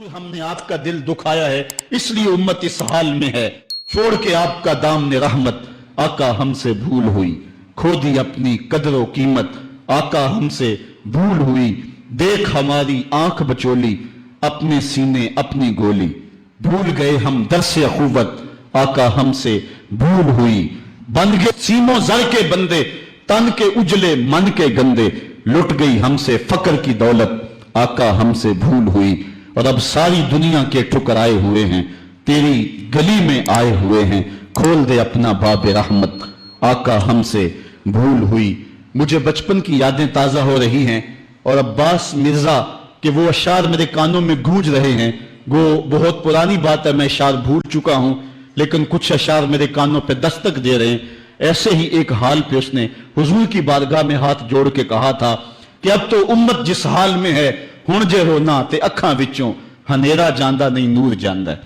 हुजूर हमने आपका दिल दुखाया है, इसलिए उम्मत इस हाल में है। छोड़ के आपका दामन रहमत, आका हमसे भूल हुई। खो दी अपनी कदर व कीमत, आका हमसे भूल हुई। देख हमारी आंख बचोली, अपने सीने अपनी गोली। भूल गए हम दरसे अखुवत, आका हमसे भूल हुई। बन गए सीनों जर के बंदे, तन के उजले मन के गंदे। लुट गई हमसे फकर की दौलत, आका हमसे भूल हुई। और अब सारी दुनिया के ठुकराए हुए हैं, तेरी गली में आए हुए हैं। खोल दे अपना बाब रहमत, आका हमसे भूल हुई। मुझे बचपन की यादें ताजा हो रही हैं और अब्बास मिर्जा के वो अशार मेरे कानों में गूंज रहे हैं। वो बहुत पुरानी बात है, मैं अशार भूल चुका हूं, लेकिन कुछ अशार मेरे कानों पे दस्तक दे रहे हैं। ऐसे ही एक हाल पे उसने हुजूर की बारगाह में हाथ जोड़ के कहा था कि अब तो उम्मत जिस हाल में है, हुण जे रोना ते अखां विचों हनेरा जांदा नहीं नूर जांदा।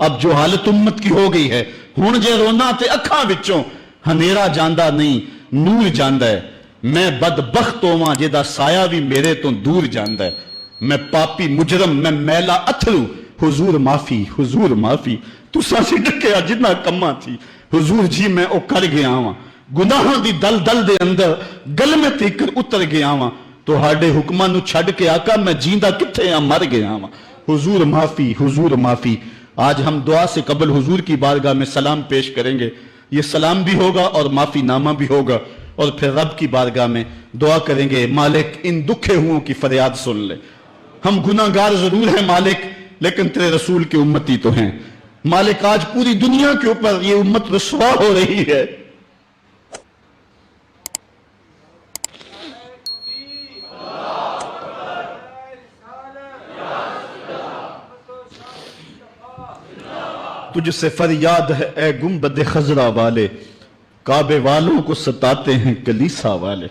अब जो हालत उम्मत की हो गई है, हुण जे रोना ते अखां विचों हनेरा जांदा नहीं नूर जांदा है। मैं बदबख्त होवां जिहदा साया भी मेरे तो दूर जांदा है। मैं पापी मुजरम, मैं मैला अथरू, हुजूर माफी, हुजूर माफी। तुसां सी डकिया जिन्ना कम्मा थी, हुजूर जी मैं ओ कर गया वां। गुनाहां दी दल दल दे अंदर गलमे तीकर उतर गया वां। तुहाडे हुक्मां नूं छड्ड के आका मैं जींदा किथे आ, मर गया वां। हुजूर माफी, हुजूर माफी। आज हम दुआ से कबल हुजूर की बारगाह में सलाम पेश करेंगे। ये सलाम भी होगा और माफी नामा भी होगा, और फिर रब की बारगाह में दुआ करेंगे, मालिक इन दुखे हुओं की फरियाद सुन ले। हम गुनाहगार जरूर हैं मालिक, लेकिन तेरे रसूल की उम्मती तो हैं। मालिक आज पूरी दुनिया के ऊपर ये उम्मत रुसवा हो रही है। तुझसे फरियाद है ए गुंबद खजरा वाले, काबे वालों को सताते हैं कलीसा वाले।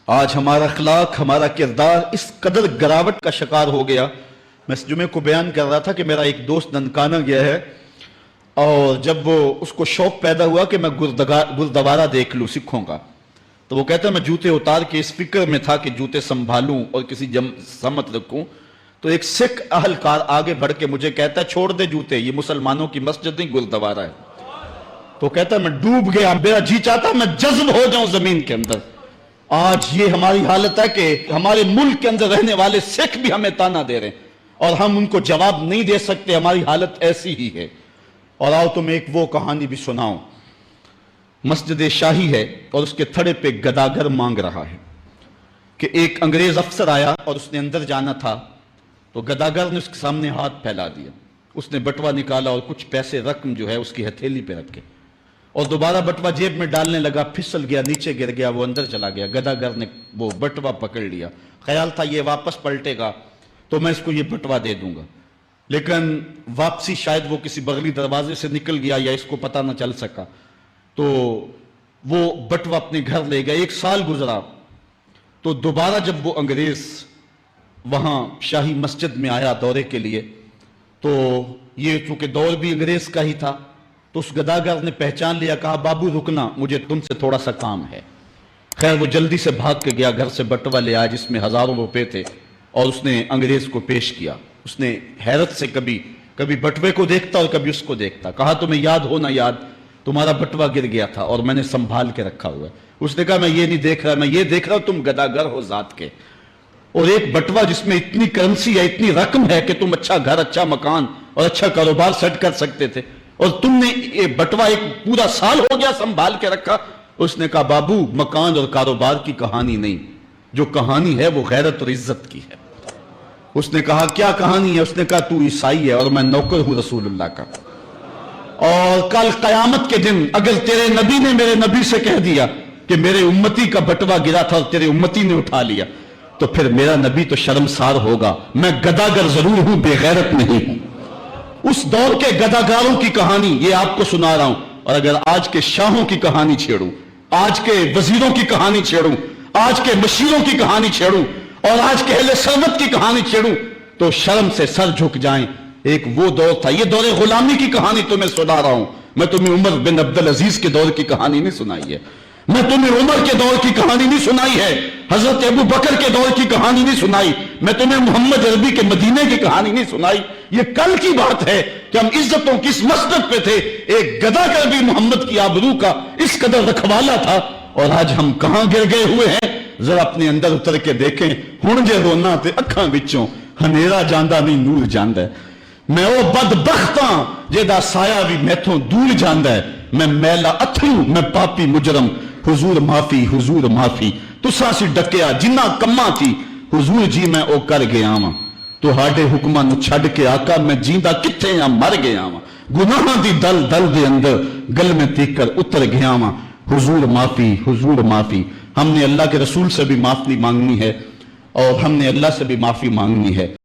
आज हमारा अखलाक, हमारा किरदार इस कदर गिरावट का शिकार हो गया। मैं इस जुमे को बयान कर रहा था कि मेरा एक दोस्त ननकाना गया है, और जब वो उसको शौक पैदा हुआ कि मैं गुरुद्वारा देख लूं सिखों का, तो वो कहता मैं जूते उतार के इस फिक्र में था कि जूते संभालूं और किसी सम्मत रखूं। तो एक सिख अहलकार आगे बढ़ के मुझे कहता है छोड़ दे जूते, ये मुसलमानों की मस्जिद नहीं गुरुद्वारा है। तो कहता मैं डूब गया, मेरा जी चाहता मैं जज्ब हो जाऊं जमीन के अंदर। आज ये हमारी हालत है कि हमारे मुल्क के अंदर रहने वाले सिख भी हमें ताना दे रहे हैं और हम उनको जवाब नहीं दे सकते। हमारी हालत ऐसी ही है। और आओ तुम्हें एक वो कहानी भी सुनाऊं। मस्जिद शाही है और उसके थड़े पे गदागर मांग रहा है कि एक अंग्रेज अफसर आया और उसने अंदर जाना था, तो गदागर ने उसके सामने हाथ फैला दिया। उसने बटवा निकाला और कुछ पैसे रकम जो है उसकी हथेली पे रखे, और दोबारा बटवा जेब में डालने लगा, फिसल गया, नीचे गिर गया, वो अंदर चला गया। गदागर ने वो बटवा पकड़ लिया, ख्याल था ये वापस पलटेगा तो मैं इसको ये बटवा दे दूंगा, लेकिन वापसी शायद वो किसी बगली दरवाजे से निकल गया या इसको पता ना चल सका, तो वो बटवा अपने घर ले गया। 1 साल गुजरा तो दोबारा जब वो अंग्रेज वहां शाही मस्जिद में आया दौरे के लिए, तो ये चूंकि दौर भी अंग्रेज का ही था, तो उस गदागर ने पहचान लिया, कहा बाबू रुकना, मुझे तुमसे थोड़ा सा काम है। खैर वो जल्दी से भाग के गया, घर से बटवा ले आया जिसमें हजारों रुपए थे, और उसने अंग्रेज को पेश किया। उसने हैरत से कभी कभी बटवे को देखता और कभी उसको देखता। कहा तुम्हें याद हो ना याद, तुम्हारा बटवा गिर गया था और मैंने संभाल के रखा हुआ है। उसने कहा मैं ये नहीं देख रहा, मैं ये देख रहा हूं तुम गदागर हो जात के, और एक बटवा जिसमें इतनी करेंसी है, इतनी रकम है कि तुम अच्छा घर, अच्छा मकान और अच्छा कारोबार सेट कर सकते थे, और तुमने ये बटवा एक पूरा साल हो गया संभाल के रखा। उसने कहा बाबू मकान और कारोबार की कहानी नहीं, जो कहानी है वो गैरत और इज्जत की है। उसने कहा क्या कहानी है? उसने कहा तू ईसाई है और मैं नौकर हूं रसूलुल्लाह का, और कल कयामत के दिन अगर तेरे नबी ने मेरे नबी से कह दिया कि मेरे उम्मती का बटवा गिरा था और तेरे उम्मती ने उठा लिया, तो फिर मेरा नबी तो शर्मसार होगा। मैं गदागर जरूर हूं, बेगैरत नहीं हूं। उस दौर के गदागारों की कहानी ये आपको सुना रहा हूं, और अगर आज के शाहों की कहानी छेड़ूं, आज के वजीरों की कहानी छेड़ूं, आज के मशीरों की कहानी छेड़ूं और आज के अहले सरवत की कहानी छेड़ूं, तो शर्म से सर झुक जाएं। एक वो दौर था, ये दौरे गुलामी की कहानी तुम्हें सुना रहा हूं। मैं तुम्हें उमर बिन अब्दुल अजीज के दौर की कहानी नहीं सुनाई है, मैं तुम्हें उमर के दौर की कहानी नहीं सुनाई है। حضرت ابو بکر کے دور کی کہانی نہیں سنائی، میں تمہیں محمد عربی کے مدینے کی کہانی نہیں سنائی. یہ کل کی بات ہے کہ ہم عزتوں کی اس مسجد پہ تھے. ایک گدھا کر بھی محمد کی آبرو کا اس قدر رکھوالا تھا، اور آج ہم کہاں گر گئے ہوئے ہیں. ذرا اپنے اندر اتر کے دیکھیں. ہن جے رونا تے اکھاں وچوں ہنیرا جاندا نہیں نور جاندا ہے. میں او بدبخت ہاں جیدا سایہ بھی میتھوں دور جاندا ہے. میں میلا اتھرو، میں پاپی مجرم. حضور معافی، حضور معافی. تساں سی ڈکیا جنہ کماں تھی، حضور جی میں او کر گیا واں. تہاڈے حکماں نو چھڈ کے آقا میں جیندا کتھے ہاں، مر گیا واں. گناہاں دی دل دل دے اندر گل میں تیکر اتر گیا واں. حضور معافی، حضور معافی. ہم نے اللہ کے رسول سے بھی معافی مانگنی ہے، اور ہم نے اللہ سے بھی معافی مانگنی ہے.